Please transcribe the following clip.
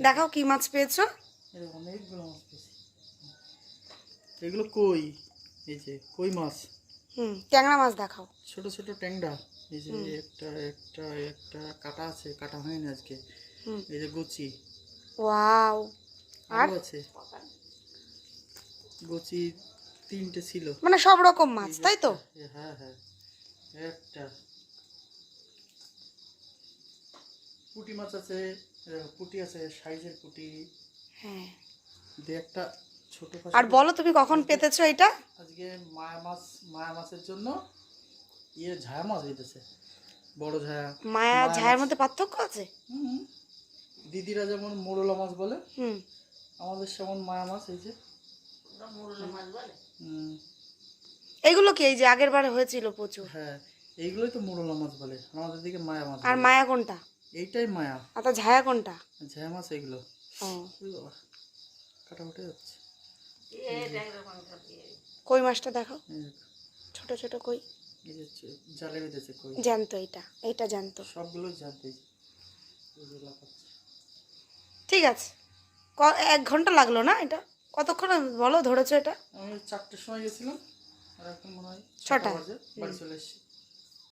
দেখাও কি মাছ পেয়েছো। অনেকগুলো মাছ পেয়েছি। এগুলো কই, এই যে কই মাছ। ট্যাংরা মাছ দেখাও। ছোট ছোট ট্যাংরা। এই যে একটা একটা একটা কাটা আছে, কাটা হয়নি আজকে। এই যে গুচি। ওয়াও। আর আছে গুচি 3টে ছিল, মানে সব রকম মাছ তাই তো? হ্যাঁ হ্যাঁ। একটা পুঁটি মাছ আছে, পুঁটি আছে, সাইজের পুঁটি। হ্যাঁ। একটা ছোট। আর বলো তুমি কখন পেতেছো এটা? আজকে মায়া মাছের জন্য ঝায়া মাছ হইতেছে, বড় ঝায়া। মায়া ঝায়ার মধ্যে পার্থক্য আছে? দিদিরা যেমন মোরলা মাছ বলে, আমাদের সেমন মায়া মাছ। এই যে মোরলা মাছ বলে। এগুলো কি এই যে আগের বারে হয়েছিল প্রচুর? হ্যাঁ, এইগুলোই তো মোরলা মাছ বলে, আমাদের দিকে মায়া মাছ। আর মায়া কোনটা? এইটাই মায়া। আর তা ঝায়া কোনটা? ঝায়া মাছ এগুলো। বাবা কাটা উঠে যাচ্ছে। কই মাছটা দেখাও, ছোট ছোট কই। এই যে জালে বেঁধেছে কই। জ্যান্ত এইটা জ্যান্ত। সবগুলো জানতেই। ঠিক আছে। 1 ঘন্টা লাগলো না এটা? কতক্ষণ বলো ধরেছো এটা? আমি 4টের সময় গেছিলাম, আর এখন মনে হয় 6টা বাজে, বাড়ি চলে এসেছি।